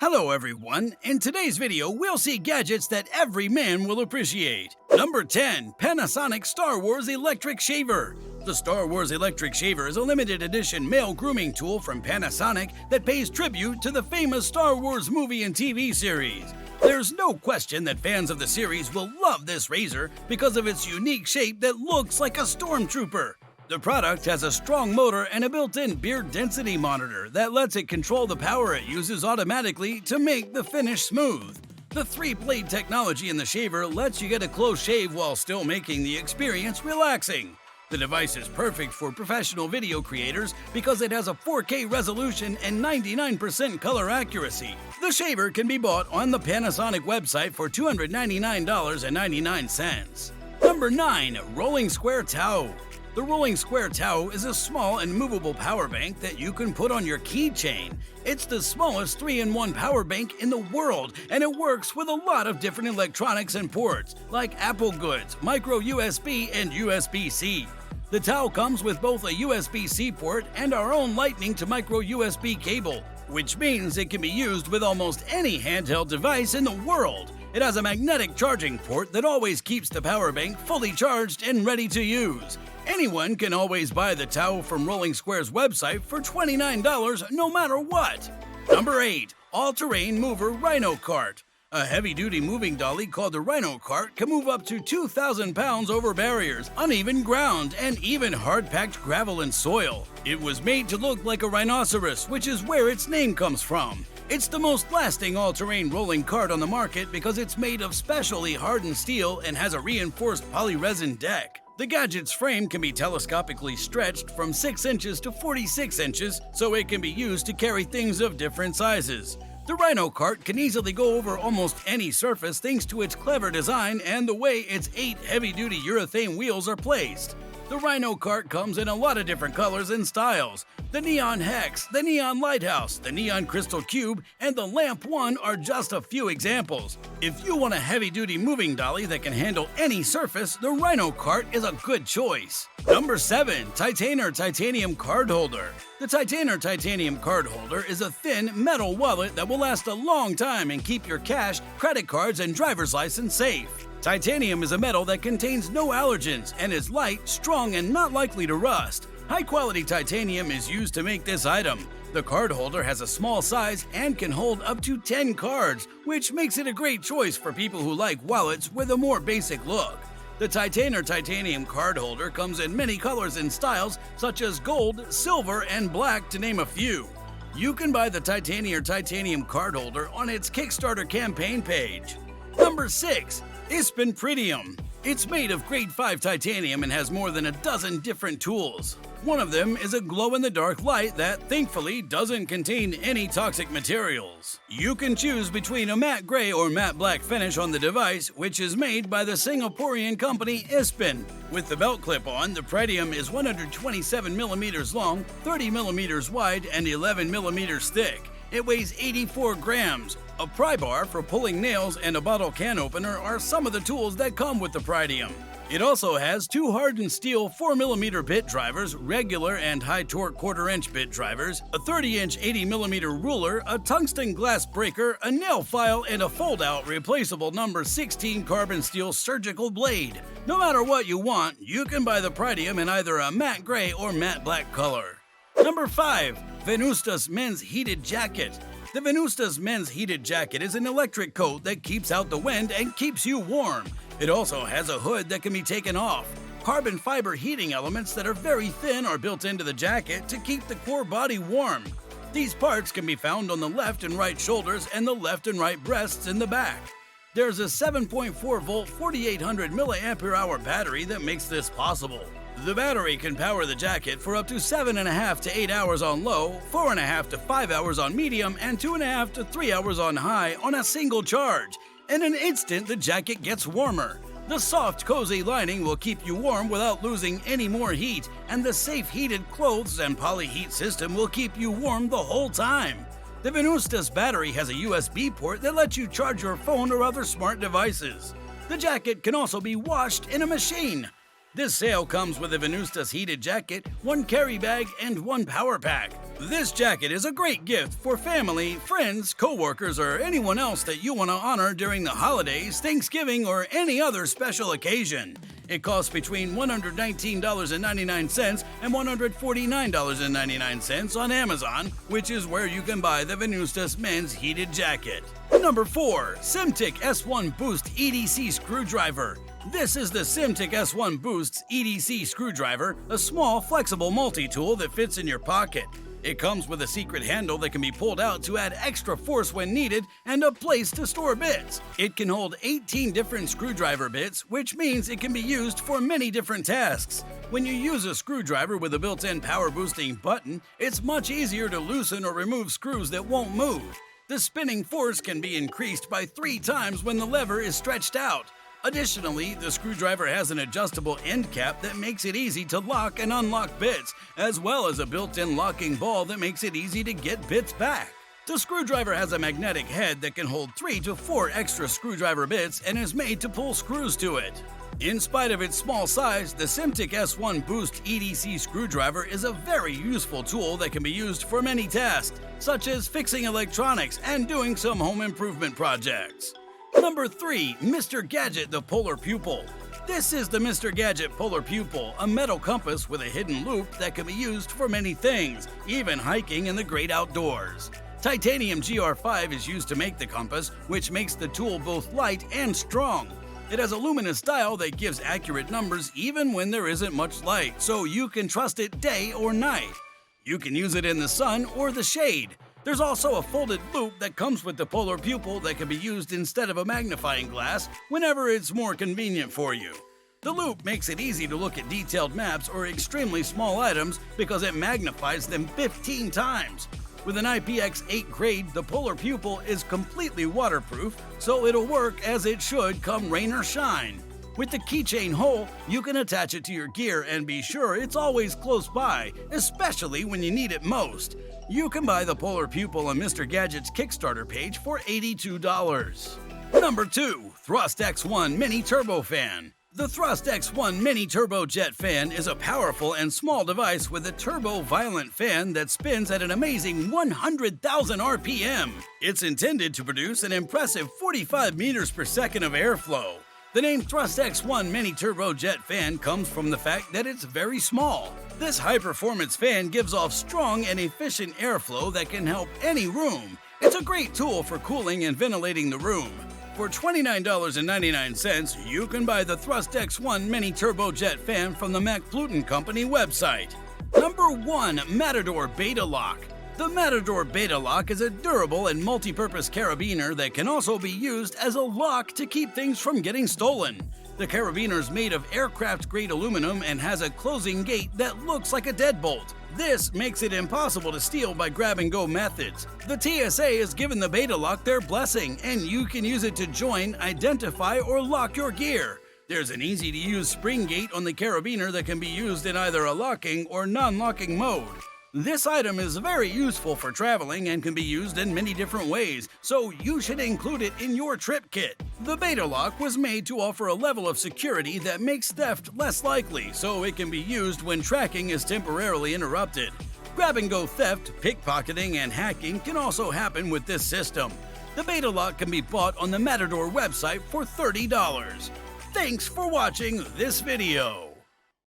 Hello everyone, in today's video we'll see gadgets that every man will appreciate. Number 10. Panasonic Star Wars Electric Shaver. The Star Wars Electric Shaver is a limited edition male grooming tool from Panasonic that pays tribute to the famous Star Wars movie and TV series. There's no question that fans of the series will love this razor because of its unique shape that looks like a stormtrooper. The product has a strong motor and a built-in beard density monitor that lets it control the power it uses automatically to make the finish smooth. The 3-blade technology in the shaver lets you get a close shave while still making the experience relaxing. The device is perfect for professional video creators because it has a 4K resolution and 99% color accuracy. The shaver can be bought on the Panasonic website for $299.99. Number 9. Rolling Square Towel. The Rolling Square Towel is a small and movable power bank that you can put on your keychain. It's the smallest 3-in-1 power bank in the world, and it works with a lot of different electronics and ports, like Apple goods, micro USB, and USB-C. The towel comes with both a USB-C port and our own Lightning to micro USB cable, which means it can be used with almost any handheld device in the world. It has a magnetic charging port that always keeps the power bank fully charged and ready to use. Anyone can always buy the towel from Rolling Square's website for $29 no matter what. Number 8. All-Terrain Mover Rhino Cart. A heavy-duty moving dolly called the Rhino Cart can move up to 2,000 pounds over barriers, uneven ground, and even hard-packed gravel and soil. It was made to look like a rhinoceros, which is where its name comes from. It's the most lasting all-terrain rolling cart on the market because it's made of specially hardened steel and has a reinforced polyresin deck. The gadget's frame can be telescopically stretched from 6 inches to 46 inches, so it can be used to carry things of different sizes. The Rhino Cart can easily go over almost any surface thanks to its clever design and the way its 8 heavy-duty urethane wheels are placed. The Rhino Cart comes in a lot of different colors and styles. The Neon Hex, the Neon Lighthouse, the Neon Crystal Cube, and the Lamp One are just a few examples. If you want a heavy-duty moving dolly that can handle any surface, the Rhino Cart is a good choice. Number 7. Titaner Titanium Card Holder. The Titaner Titanium Card Holder is a thin metal wallet that will last a long time and keep your cash, credit cards, and driver's license safe. Titanium is a metal that contains no allergens and is light, strong, and not likely to rust. High-quality titanium is used to make this item. The card holder has a small size and can hold up to 10 cards, which makes it a great choice for people who like wallets with a more basic look. The Titaner Titanium Card Holder comes in many colors and styles such as gold, silver, and black to name a few. You can buy the Titaner Titanium Card Holder on its Kickstarter campaign page. Number 6. Ispen Pretium. It's made of grade 5 titanium and has more than a dozen different tools. One of them is a glow-in-the-dark light that, thankfully, doesn't contain any toxic materials. You can choose between a matte gray or matte black finish on the device, which is made by the Singaporean company Ispen. With the belt clip on, the Pretium is 127mm long, 30mm wide, and 11mm thick. It weighs 84 grams. A pry bar for pulling nails and a bottle can opener are some of the tools that come with the Pretium. It also has 2 hardened steel 4mm bit drivers, regular and high torque 1/4-inch bit drivers, a 30-inch 80mm ruler, a tungsten glass breaker, a nail file, and a fold-out replaceable number 16 carbon steel surgical blade. No matter what you want, you can buy the Pretium in either a matte gray or matte black color. Number 5. Venustus Men's Heated Jacket. The Venustus Men's Heated Jacket is an electric coat that keeps out the wind and keeps you warm. It also has a hood that can be taken off. Carbon fiber heating elements that are very thin are built into the jacket to keep the core body warm. These parts can be found on the left and right shoulders and the left and right breasts in the back. There's a 7.4-volt 4800 mAh battery that makes this possible. The battery can power the jacket for up to 7.5 to 8 hours on low, 4.5 to 5 hours on medium, and 2.5 to 3 hours on high on a single charge. In an instant, the jacket gets warmer. The soft, cozy lining will keep you warm without losing any more heat, and the safe heated clothes and polyheat system will keep you warm the whole time. The Venustus battery has a USB port that lets you charge your phone or other smart devices. The jacket can also be washed in a machine. This sale comes with a Venustus heated jacket, 1 carry bag, and 1 power pack. This jacket is a great gift for family, friends, co-workers, or anyone else that you want to honor during the holidays, Thanksgiving, or any other special occasion. It costs between $119.99 and $149.99 on Amazon, which is where you can buy the Venustus men's heated jacket. Number 4. Simtic S1 Boost EDC Screwdriver. This is the Simtic S1 Boost's EDC screwdriver, a small, flexible multi-tool that fits in your pocket. It comes with a secret handle that can be pulled out to add extra force when needed and a place to store bits. It can hold 18 different screwdriver bits, which means it can be used for many different tasks. When you use a screwdriver with a built-in power boosting button, it's much easier to loosen or remove screws that won't move. The spinning force can be increased by 3 times when the lever is stretched out. Additionally, the screwdriver has an adjustable end cap that makes it easy to lock and unlock bits, as well as a built-in locking ball that makes it easy to get bits back. The screwdriver has a magnetic head that can hold 3 to 4 extra screwdriver bits and is made to pull screws to it. In spite of its small size, the Simtic S1 Boost EDC screwdriver is a very useful tool that can be used for many tasks, such as fixing electronics and doing some home improvement projects. Number 3. Mr. Gadget the Polar Pupil. This is the Mr. Gadget Polar Pupil, a metal compass with a hidden loop that can be used for many things, even hiking in the great outdoors. Titanium GR5 is used to make the compass, which makes the tool both light and strong. It has a luminous dial that gives accurate numbers even when there isn't much light, so you can trust it day or night. You can use it in the sun or the shade. There's also a folded loop that comes with the Polar Pupil that can be used instead of a magnifying glass whenever it's more convenient for you. The loop makes it easy to look at detailed maps or extremely small items because it magnifies them 15 times. With an IPX8 grade, the Polar Pupil is completely waterproof, so it'll work as it should come rain or shine. With the keychain hole, you can attach it to your gear and be sure it's always close by, especially when you need it most. You can buy the Polar Pupil on Mr. Gadget's Kickstarter page for $82. Number 2. Thrust X1 Mini Turbo Fan. The Thrust X1 Mini Turbo Jet Fan is a powerful and small device with a turbo-violent fan that spins at an amazing 100,000 RPM. It's intended to produce an impressive 45 meters per second of airflow. The name Thrust X1 Mini Turbo Jet Fan comes from the fact that it's very small. This high-performance fan gives off strong and efficient airflow that can help any room. It's a great tool for cooling and ventilating the room. For $29.99, you can buy the Thrust X1 Mini Turbo Jet Fan from the Mac Pluton Company website. Number 1. Matador Beta Lock. The Matador Beta Lock is a durable and multi-purpose carabiner that can also be used as a lock to keep things from getting stolen. The carabiner is made of aircraft-grade aluminum and has a closing gate that looks like a deadbolt. This makes it impossible to steal by grab-and-go methods. The TSA has given the Beta Lock their blessing, and you can use it to join, identify, or lock your gear. There's an easy-to-use spring gate on the carabiner that can be used in either a locking or non-locking mode. This item is very useful for traveling and can be used in many different ways, so you should include it in your trip kit. The Beta Lock was made to offer a level of security that makes theft less likely, so it can be used when tracking is temporarily interrupted. Grab-and-go theft, pickpocketing, and hacking can also happen with this system. The Beta Lock can be bought on the Matador website for $30. Thanks for watching this video.